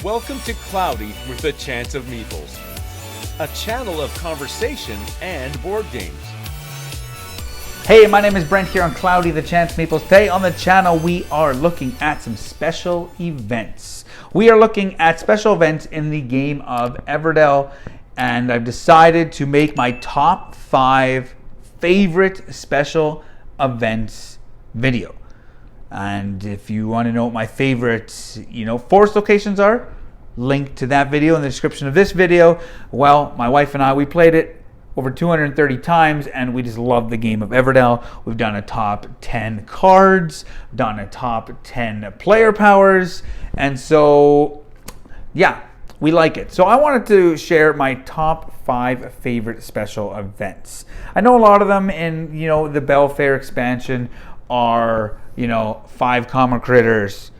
Welcome to Cloudy with a Chance of Meeples, a channel of conversation and board games. Hey, my name is Brent here on Cloudy the Chance of Meeples. Today on the channel we are looking at some special events. We are looking at special events in the game of Everdell, and I've decided to make my top 5 favorite special events video. And if you want to know what my favorite, forest locations are, link to that video in the description of this video. Well, my wife and I, we played it over 230 times, and we just love the game of Everdell. We've done a top 10 cards, done a top 10 player powers, and so, yeah, we like it. So I wanted to share my top 5 favorite special events. I know a lot of them in, the Belfair expansion are, 5 common critters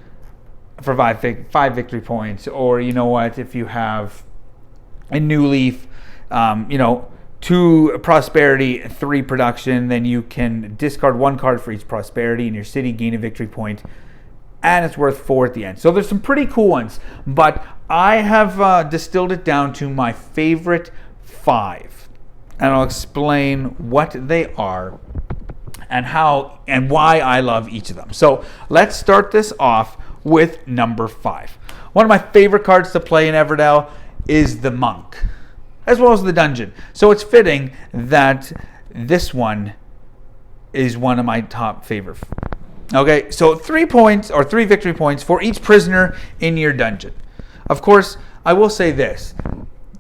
for 5 victory points, or if you have a New Leaf, 2 prosperity, 3 production, then you can discard 1 card for each prosperity in your city, gain a victory point, and it's worth 4 at the end. So there's some pretty cool ones, but I have distilled it down to my favorite 5, and I'll explain what they are and how and why I love each of them. So let's start this off with number 5. One of my favorite cards to play in Everdell is the Monk, as well as the Dungeon. So it's fitting that this one is one of my top favorite. Okay, so 3 points or 3 victory points for each prisoner in your dungeon. Of course, I will say this.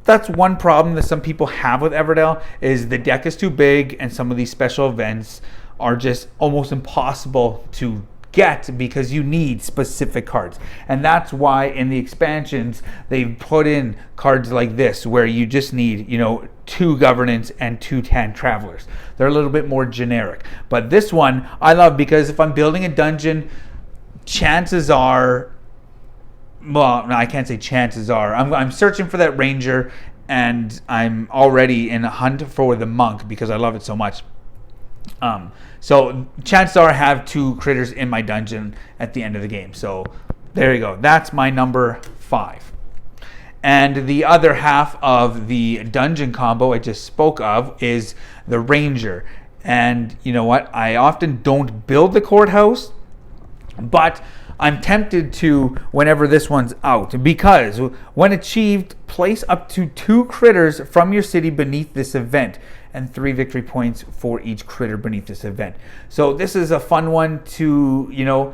That's one problem that some people have with Everdell, is the deck is too big and some of these special events are just almost impossible to get because you need specific cards. And that's why in the expansions they've put in cards like this where you just need 2 governance and 2 10 travelers. They're a little bit more generic, but this one I love because if I'm building a dungeon, chances are, well, no, I can't say chances are, I'm searching for that ranger, and I'm already in a hunt for the monk because I love it so much. So chances are I have 2 critters in my dungeon at the end of the game. So there you go. That's my number 5. And the other half of the dungeon combo I just spoke of is the ranger. And you know what? I often don't build the courthouse, but I'm tempted to whenever this one's out, because when achieved, place up to 2 critters from your city beneath this event, and 3 victory points for each critter beneath this event. So this is a fun one to,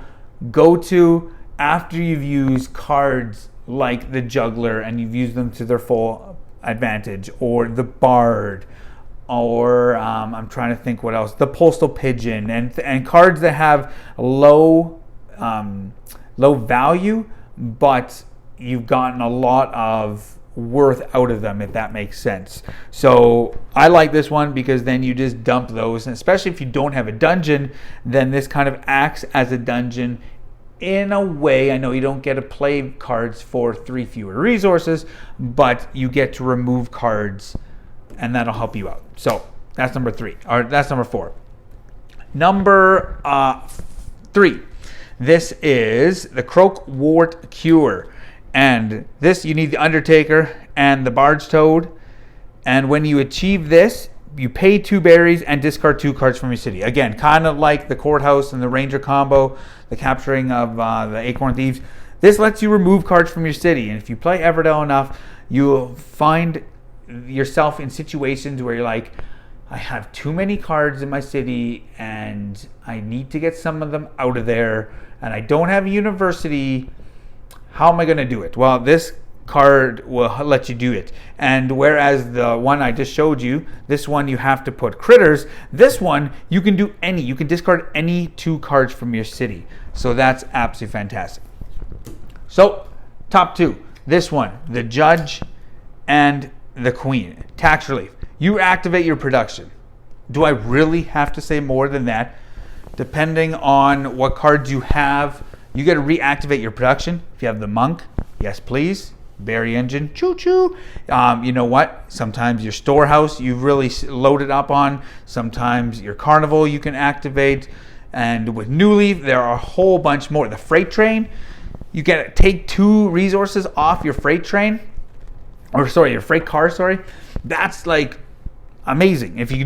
go to after you've used cards like the juggler and you've used them to their full advantage, or the bard, or I'm trying to think what else, the postal pigeon, and cards that have low value, but you've gotten a lot of worth out of them, if that makes sense. So I like this one because then you just dump those, and especially if you don't have a dungeon, then this kind of acts as a dungeon in a way. I know you don't get to play cards for 3 fewer resources, but you get to remove cards, and that'll help you out. So that's number 3, or that's number 4. Number 3. This is the Croakwort Cure. And this, you need the Undertaker and the Bard's Toad. And when you achieve this, you pay 2 berries and discard 2 cards from your city. Again, kind of like the Courthouse and the Ranger combo, the capturing of the Acorn Thieves. This lets you remove cards from your city. And if you play Everdell enough, you'll find yourself in situations where you're like, I have too many cards in my city and I need to get some of them out of there. And I don't have a university. How am I going to do it? Well, this card will let you do it. And whereas the one I just showed you, this one you have to put critters, this one you can do you can discard any 2 cards from your city. So that's absolutely fantastic. So top 2, this one, the Judge and the Queen. Tax relief. You activate your production. Do I really have to say more than that? Depending on what cards you have, you got to reactivate your production. If you have the Monk, yes please. Berry Engine, choo-choo. You know what? Sometimes your Storehouse you've really loaded up on. Sometimes your Carnival you can activate. And with New Leaf, there are a whole bunch more. The Freight Train, you can take 2 resources off your freight train, your freight car. That's like amazing. If you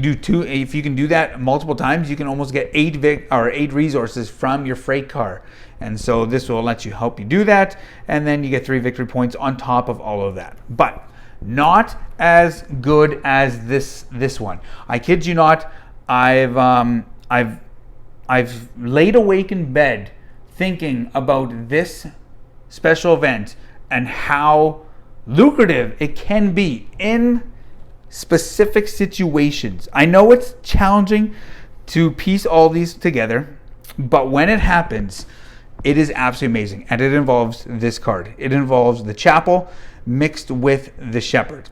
can do that multiple times, you can almost get 8 resources from your freight car. And so this will let you help you do that, and then you get 3 victory points on top of all of that. But not as good as this one. I kid you not. I've laid awake in bed thinking about this special event and how lucrative it can be in specific situations. I know it's challenging to piece all these together, but when it happens, it is absolutely amazing. And it involves this card. It involves the Chapel mixed with the Shepherd.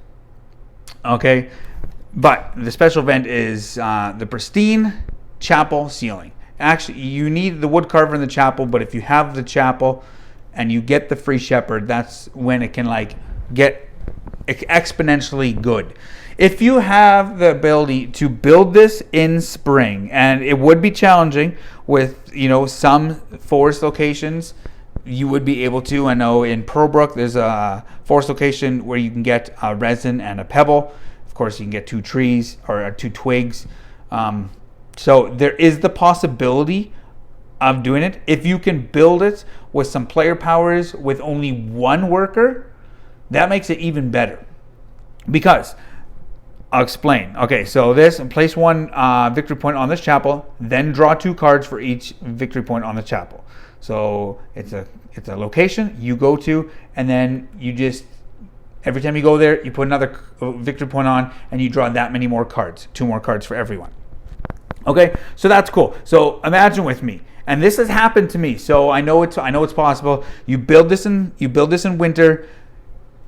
Okay, but the special event is the Pristine Chapel Ceiling. Actually, you need the wood carver in the Chapel, but if you have the Chapel and you get the free Shepherd, that's when it can like get exponentially good. If you have the ability to build this in spring, and it would be challenging with some forest locations, you would be able to. I know in Pearlbrook there's a forest location where you can get a resin and a pebble. Of course, you can get 2 trees or 2 twigs. So there is the possibility of doing it. If you can build it with some player powers with only 1 worker, that makes it even better. Because I'll explain. Okay, so place 1 victory point on this Chapel, then draw 2 cards for each victory point on the Chapel. So it's a location you go to, and then you just, every time you go there, you put another victory point on, and you draw that many more cards, 2 more cards for everyone. Okay, so that's cool. So imagine with me, and this has happened to me. So I know it's possible. You build this in winter.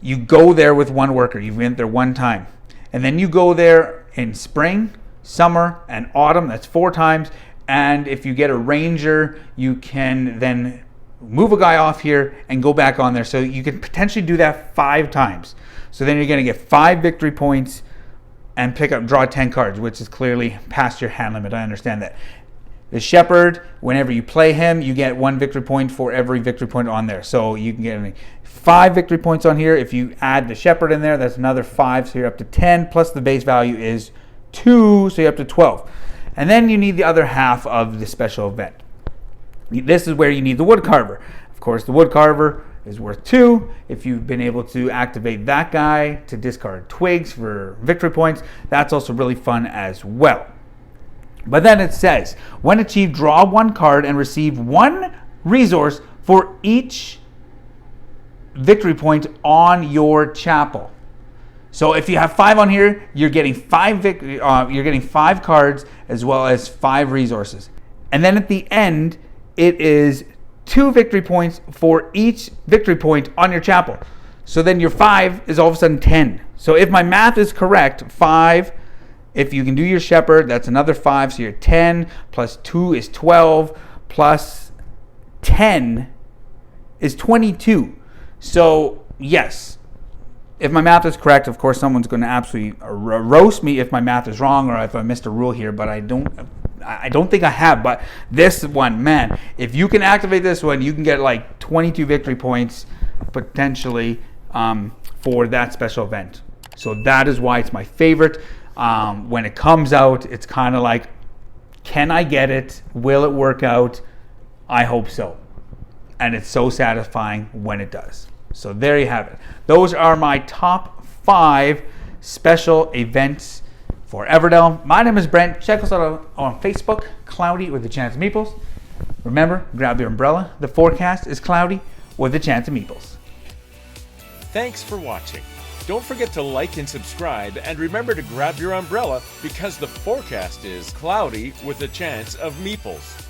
You go there with 1 worker. You went there 1 time, and then you go there in spring, summer, and autumn. That's 4 times. And if you get a ranger, you can then move a guy off here and go back on there. So you can potentially do that 5 times. So then you're going to get 5 victory points and draw 10 cards, which is clearly past your hand limit. I understand that. The Shepherd, whenever you play him, you get 1 victory point for every victory point on there. So you can get 5 victory points on here. If you add the Shepherd in there, that's another 5, so you're up to 10, plus the base value is 2, so you're up to 12. And then you need the other half of the special event. This is where you need the wood carver. Of course, the wood carver is worth 2. If you've been able to activate that guy to discard twigs for victory points, that's also really fun as well. But then it says, when achieved, draw 1 card and receive 1 resource for each victory point on your Chapel. So if you have 5 on here, you're getting 5 cards as well as 5 resources. And then at the end, it is 2 victory points for each victory point on your Chapel. So then your 5 is all of a sudden 10. So if my math is correct, 5, if you can do your Shepherd, that's another 5. So you're 10 plus 2 is 12 plus 10 is 22. So yes, if my math is correct, of course someone's going to absolutely roast me if my math is wrong or if I missed a rule here, but I don't think I have. But this one, man, if you can activate this one, you can get like 22 victory points potentially for that special event. So that is why it's my favorite. When it comes out, it's kind of like, can I get it? Will it work out? I hope so. And it's so satisfying when it does. So there you have it. Those are my top 5 special events for Everdell. My name is Brent. Check us out on Facebook, Cloudy with the Chance of Meeples. Remember, grab your umbrella. The forecast is cloudy with the Chance of Meeples. Thanks for watching. Don't forget to like and subscribe, and remember to grab your umbrella because the forecast is cloudy with a chance of meeples.